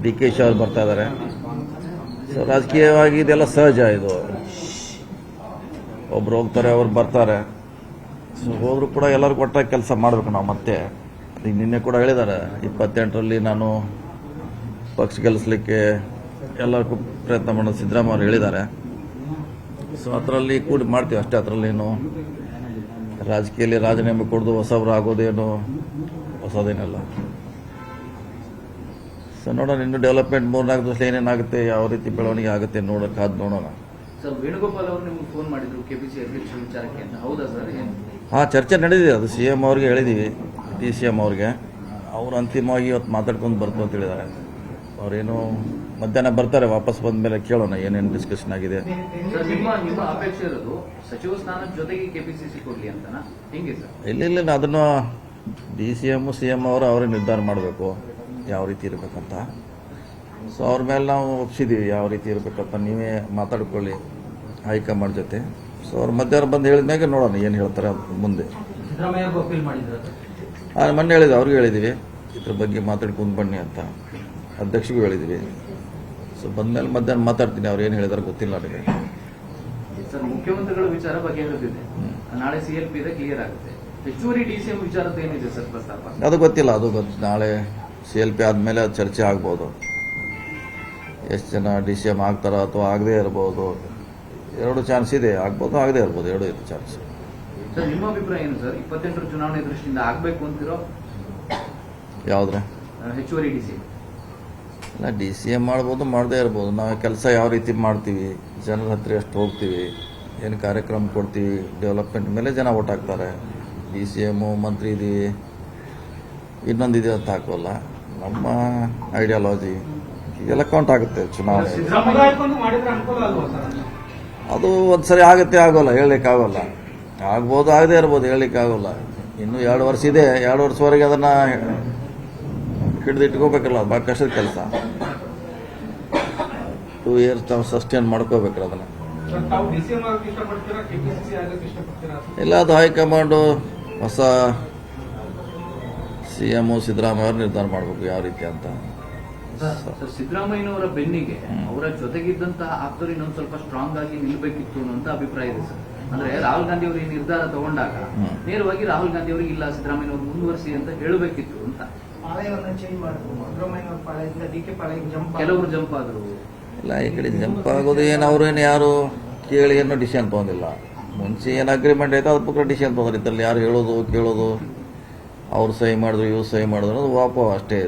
D K she ಅವರು ಬರ್ತಾ ಇದ್ದಾರೆ. ಸೊ ರಾಜಕೀಯವಾಗಿ ಇದೆಲ್ಲ ಸಹಜ. ಇದು ಒಬ್ರು ಹೋಗ್ತಾರೆ, ಅವ್ರು ಬರ್ತಾರೆ. ಸೊ ಹೋದ್ರು ಕೂಡ ಎಲ್ಲರಿಗೂ ಒಟ್ಟಾಗಿ ಕೆಲಸ ಮಾಡಬೇಕು ನಾವು. ಮತ್ತೆ ಈಗ ನಿನ್ನೆ ಕೂಡ ಹೇಳಿದ್ದಾರೆ, 28ರಲ್ಲಿ ನಾನು ಪಕ್ಷ ಗೆಲ್ಲಿಸಲಿಕ್ಕೆ ಎಲ್ಲರಿಗೂ ಪ್ರಯತ್ನ ಮಾಡೋದು ಸಿದ್ದರಾಮಯ್ಯ ಅವರು ಹೇಳಿದ್ದಾರೆ. ಸೊ ಅದರಲ್ಲಿ ಕೂಡಿ ಮಾಡ್ತೀವಿ ಅಷ್ಟೇ. ಅದರಲ್ಲೇನು ರಾಜಕೀಯದಲ್ಲಿ ರಾಜೀನಾಮೆ ಕೊಡೋದು ಹೊಸಬ್ರು ಆಗೋದೇನು ಹೊಸದೇನಲ್ಲ. ಸೊ ನೋಡೋಣ, ಇನ್ನು ಡೆವಲಪ್ಮೆಂಟ್ 3-4 ವರ್ಷ ಏನೇನಾಗುತ್ತೆ, ಯಾವ ರೀತಿ ಬೆಳವಣಿಗೆ ಆಗುತ್ತೆ ಕಾದು ನೋಡೋಣ. ಸರ್, ವೇಣುಗೋಪಾಲ್ ಅವರು ನಿಮಗೆ ಫೋನ್ ಮಾಡಿದ್ರು ಕೆಪಿಸಿ ಅಧ್ಯಕ್ಷ ವಿಚಾರಕ್ಕೆ ಅಂತ, ಹೌದಾ ಸರ್? ಹಾಂ, ಚರ್ಚೆ ನಡೆದಿದೆ. ಅದು CM ಅವ್ರಿಗೆ ಹೇಳಿದ್ದೀವಿ, DCM ಅವ್ರಿಗೆ. ಅವರು ಅಂತಿಮವಾಗಿ ಇವತ್ತು ಮಾತಾಡ್ಕೊಂಡು ಬರ್ತು ಅಂತ ಹೇಳಿದ್ದಾರೆ. ಅವರೇನು ಮಧ್ಯಾಹ್ನ ಬರ್ತಾರೆ, ವಾಪಸ್ ಬಂದ ಮೇಲೆ ಕೇಳೋಣ ಏನೇನು ಡಿಸ್ಕಷನ್ ಆಗಿದೆ. ಸರ್, ನಿಮ್ಮ ಅಪೇಕ್ಷೆ ಇರೋದು ಸಚಿವ ಸ್ಥಾನದ ಜೊತೆಗೆ KPCC ಕೊಡ್ಲಿ ಅಂತನಾ, ಹೆಂಗೆ ಸರ್? ಇಲ್ಲ, ಅದನ್ನು DCM CM ಅವರು ಅವರೇ ನಿರ್ಧಾರ ಮಾಡಬೇಕು ಯಾವ ರೀತಿ ಇರಬೇಕಂತ. ಸೊ ಅವ್ರ ಮೇಲೆ ನಾವು ಒಪ್ಸಿದ್ದೀವಿ ಯಾವ ರೀತಿ ಇರಬೇಕಂತ. ನೀವೇ ಮಾತಾಡ್ಕೊಳ್ಳಿ ಹೈಕಮಾಂಡ್ ಜೊತೆ. ಸೊ ಅವ್ರು ಮಧ್ಯಾಹ್ನ ಬಂದು ಹೇಳಿದ್ಮೇಲೆ ನೋಡೋಣ ಏನು ಹೇಳ್ತಾರೆ ಮುಂದೆ. ಮೊನ್ನೆ ಹೇಳಿದ್ವಿ, ಅವ್ರಿಗೂ ಹೇಳಿದ್ದೀವಿ ಇದ್ರ ಬಗ್ಗೆ ಮಾತಾಡ್ಕೊಂಡು ಬನ್ನಿ ಅಂತ, ಅಧ್ಯಕ್ಷಗೂ ಹೇಳಿದ್ದೀವಿ. ಸೊ ಬಂದ್ಮೇಲೆ ಮಧ್ಯಾಹ್ನ ಮಾತಾಡ್ತೀನಿ, ಅವ್ರು ಏನು ಹೇಳಿದಾರೆ ಗೊತ್ತಿಲ್ಲ ನನಗೆ. ಸರ್, ಮುಖ್ಯಮಂತ್ರಿಗಳ ವಿಚಾರ ಬಗ್ಗೆ ಹೇಳಿದ್ದೆ, ನಾಳೆ CLP ಇದೆ, ಕ್ಲಿಯರ್ ಆಗುತ್ತೆ. ಹೆಚ್ಚುವರಿ DCM ವಿಚಾರದ ಏನಿದೆ ಸರ್ ಪ್ರಸ್ತಾಪ? ಅದು ಗೊತ್ತಿಲ್ಲ. ನಾಳೆ CLP ಆದಮೇಲೆ ಅದು ಚರ್ಚೆ ಆಗ್ಬೋದು. ಎಷ್ಟು ಜನ DCM ಆಗ್ತಾರ ಅಥವಾ ಆಗದೇ ಇರ್ಬೋದು. ಎರಡು ಚಾನ್ಸ್ ಇದೆ, ಆಗ್ಬೋದು ಆಗದೇ ಇರ್ಬೋದು, ಎರಡು ಇದೆ ಚಾನ್ಸ್. ಸರ್, ನಿಮ್ಮ ಅಭಿಪ್ರಾಯ ಏನು ಸರ್? 28ರ ಚುನಾವಣೆ ದೃಷ್ಟಿಯಿಂದ ಆಗಬೇಕು ಅಂತಿರೋ ಯಾವುದ್ರೆ ಹೆಚ್ಚುವರಿ DCM? ಇಲ್ಲ, DCM ಮಾಡ್ಬೋದು, ಮಾಡದೇ ಇರ್ಬೋದು. ನಾವು ಕೆಲಸ ಯಾವ ರೀತಿ ಮಾಡ್ತೀವಿ, ಜನರ ಹತ್ರ ಎಷ್ಟು ಹೋಗ್ತೀವಿ, ಏನು ಕಾರ್ಯಕ್ರಮ ಕೊಡ್ತೀವಿ, ಡೆವಲಪ್ಮೆಂಟ್ ಮೇಲೆ ಜನ ಓಟ್ ಹಾಕ್ತಾರೆ. DCM ಮಂತ್ರಿ ಇದೀವಿ, ಇನ್ನೊಂದಿದೆ ಅಂತ ಹಾಕೋಲ್ಲ. ನಮ್ಮ ಐಡಿಯಾಲಜಿ ಇದೆಲ್ಲ ಕೌಂಟ್ ಆಗುತ್ತೆ ಚುನಾವಣೆ. ಅದು ಒಂದ್ಸರಿ ಆಗುತ್ತೆ, ಆಗೋಲ್ಲ, ಹೇಳಲಿಕ್ಕಾಗೋಲ್ಲ. ಆಗ್ಬೋದು, ಆಗದೇ ಇರ್ಬೋದು, ಹೇಳಲಿಕ್ಕಾಗೋಲ್ಲ. ಇನ್ನು 2 ವರ್ಷ ಇದೆ. 2 ವರ್ಷವರೆಗೆ ಅದನ್ನು ಹಿಡಿದಿಟ್ಕೋಬೇಕಲ್ಲ, ಅದು ಭಾಳ ಕಷ್ಟದ ಕೆಲಸ. 2 ಇಯರ್ಸ್ ನಾವು ಸಸ್ಟೇನ್ ಮಾಡ್ಕೋಬೇಕಲ್ಲ ಅದನ್ನು. ಇಲ್ಲ, ಅದು ಹೈಕಮಾಂಡು ಹೊಸ CM ಸಿದ್ದರಾಮಯ್ಯ ಅವರು ನಿರ್ಧಾರ ಮಾಡಬೇಕು ಯಾವ ರೀತಿ ಅಂತ. ಸರ್, ಸಿದ್ದರಾಮಯ್ಯನವರ ಬೆನ್ನಿಗೆ ಅವರ ಜೊತೆಗಿದ್ದಂತಹ ಆಪ್ತರು ಇನ್ನೊಂದು ಸ್ವಲ್ಪ ಸ್ಟ್ರಾಂಗ್ ಆಗಿ ನಿಲ್ಬೇಕಿತ್ತು ಅನ್ನುವಂತ ಅಭಿಪ್ರಾಯ ಇದೆ ಸರ್. ಅಂದ್ರೆ ರಾಹುಲ್ ಗಾಂಧಿ ಅವರು ಈ ನಿರ್ಧಾರ ತಗೊಂಡಾಗ ನೇರವಾಗಿ ರಾಹುಲ್ ಗಾಂಧಿ ಅವರಿಗೆ ಇಲ್ಲ, ಸಿದ್ದರಾಮಯ್ಯನವರು ಮುಂದುವರಿಸಿ ಅಂತ ಹೇಳಬೇಕಿತ್ತು ಅಂತ. ಕೆಲವರು ಜಂಪ್ ಆದ್ರು. ಇಲ್ಲ, ಈ ಕಡೆ ಜಂಪ್ ಆಗೋದು ಏನು, ಅವ್ರೇನು ಯಾರು ಕೇಳಿ ಏನೋ ಡಿಸಿಷನ್ ತೊಗೊಂಡಿಲ್ಲ. ಮುಂಚೆ ಏನು ಅಗ್ರಿಮೆಂಟ್ ಆಯ್ತು ಅದ್ರ ಪ್ರಕಾರ ಡಿಸಿಷನ್ ತೊಗೊಂಡ್ರು. ಇದರಲ್ಲಿ ಯಾರು ಹೇಳೋದು ಕೇಳೋದು, ಅವ್ರು ಸಹಿ ಮಾಡಿದ್ರು ಇವ್ರು ಸಹಿ ಮಾಡಿದ್ರು ಅನ್ನೋದು ವಾಪ ಅಷ್ಟೇ.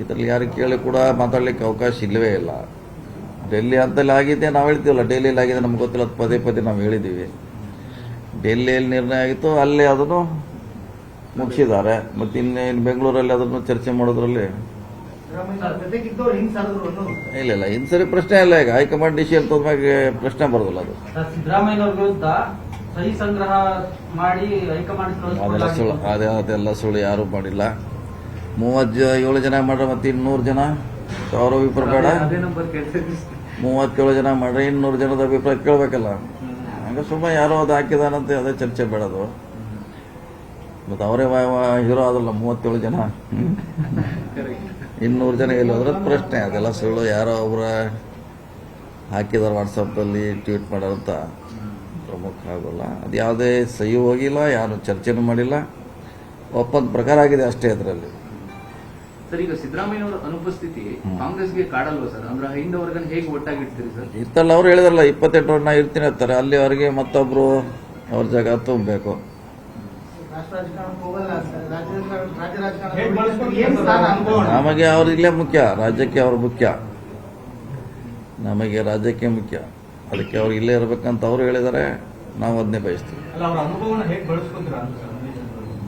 ಇದರಲ್ಲಿ ಯಾರು ಕೇಳಿ ಕೂಡ ಮಾತಾಡ್ಲಿಕ್ಕೆ ಅವಕಾಶ ಇಲ್ಲವೇ ಇಲ್ಲ. ಡೆಲ್ಲಿ ಅಂತಲ್ಲಿ ಆಗಿದೆ, ನಾವು ಹೇಳ್ತೀವಲ್ಲ, ಡೆಲ್ಲಿಯಲ್ಲಿ ಆಗಿದೆ ನಮ್ಗೆ ಗೊತ್ತಿಲ್ಲ, ಪದೇ ನಾವು ಹೇಳಿದ್ದೀವಿ. ಡೆಲ್ಲಿಯಲ್ಲಿ ನಿರ್ಣಯ ಆಗಿತ್ತು, ಅಲ್ಲೇ ಅದನ್ನು ಮುಗಿಸಿದ್ದಾರೆ. ಮತ್ತು ಇನ್ನೇನು ಬೆಂಗಳೂರಲ್ಲಿ ಅದನ್ನು ಚರ್ಚೆ ಮಾಡೋದ್ರಲ್ಲಿ ಇಲ್ಲ, ಇನ್ಸರಿ ಪ್ರಶ್ನೆ ಇಲ್ಲ. ಈಗ ಹೈಕಮಾಂಡ್ ಡಿಸಿಷನ್ ತೊಗೊಂಡ್ಮೇಲೆ ಪ್ರಶ್ನೆ ಬರೋದಿಲ್ಲ. ಅದು ಸಿದ್ದರಾಮಯ್ಯ ವಿರುದ್ಧ ಸಹಿ ಸಂಗ್ರಹ ಮಾಡಿ ಹೈಕಮಾಂಡ್ ಅದೆಲ್ಲ ಸುಳ್ಳು, ಯಾರು ಮಾಡಿಲ್ಲ. 37 ಜನ ಮಾಡ್ರೆ ಮತ್ತೆ 200 ಜನ ಅವ್ರ ಅಭಿಪ್ರಾಯ ಬೇಡ. 37 ಜನ ಮಾಡ್ರೆ 200 ಜನದ ಅಭಿಪ್ರಾಯ ಕೇಳಬೇಕಲ್ಲ. ಹಂಗ ಸುಮ್ಮನೆ ಯಾರೋ ಅದು ಹಾಕಿದಾನಂತೆ ಅದೇ ಚರ್ಚೆ ಬೇಡದು. ಮತ್ತು ಅವರೇ ಹೀರೋ ಆದಲ್ಲ 37 ಜನ, 200 ಜನ ಎಲ್ಲೋದ್ರ ಪ್ರಶ್ನೆ. ಅದೆಲ್ಲ ಸುಳ್ಳು, ಯಾರೋ ಒಬ್ಬರ ಹಾಕಿದಾರೆ ವಾಟ್ಸಪ್ಪಲ್ಲಿ ಟ್ವೀಟ್ ಮಾಡೋಂತ ಪ್ರಮುಖ ಆಗೋಲ್ಲ. ಅದು ಯಾವುದೇ ಸಹಿ ಹೋಗಿಲ್ಲ, ಯಾರು ಚರ್ಚೆನೂ ಮಾಡಿಲ್ಲ, ಒಪ್ಪಂದ ಪ್ರಕಾರ ಆಗಿದೆ ಅಷ್ಟೇ. ಅದರಲ್ಲಿ ಸರ್, ಈಗ ಸಿದ್ದರಾಮಯ್ಯನವರ ಅನುಪಸ್ಥಿತಿ ಕಾಂಗ್ರೆಸ್ಗೆ ಕಾಡಲ್ವಾ ಸರ್? ಅಂದ್ರೆ ಹೈಂದವರ್ಗನ ಹೇಗೆ ಒಟ್ಟಾಗಿಡ್ತೀರಿ ಸರ್? ಇರ್ತಲ್ಲ, ಅವ್ರು ಹೇಳಿದ್ರಲ್ಲ 28 ನಾ ಇರ್ತೀನಿ ಅಂತಾರೆ. ಅಲ್ಲಿ ಅವರಿಗೆ ಮತ್ತೊಬ್ರು ಅವ್ರ ಜಾಗ ತುಂಬಬೇಕು. ನಮಗೆ ಅವ್ರು ಇಲ್ಲೇ ಮುಖ್ಯ, ರಾಜ್ಯಕ್ಕೆ ಅವ್ರು ಮುಖ್ಯ, ನಮಗೆ ರಾಜ್ಯಕ್ಕೆ ಮುಖ್ಯ. ಅದಕ್ಕೆ ಅವ್ರು ಇಲ್ಲೇ ಇರ್ಬೇಕಂತ ಅವ್ರು ಹೇಳಿದ್ದಾರೆ, ನಾವು ಅದನ್ನೇ ಬಯಸ್ತೀವಿ.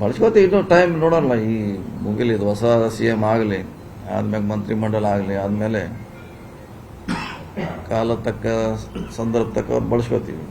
ಬಳಸ್ಕೋತೀವಿ. ಇನ್ನೂ ಟೈಮ್ ನೋಡೋಣ, ಈ ಮುಗಿಲಿ, ಇದು ಹೊಸ CM ಆಗಲಿ, ಆದ್ಮೇಲೆ ಮಂತ್ರಿಮಂಡಲ ಆಗಲಿ, ಆದ್ಮೇಲೆ ಕಾಲ ತಕ್ಕ ಸಂದರ್ಭ ತಕ್ಕ ಅವ್ರು ಬಳಸ್ಕೋತೀವಿ.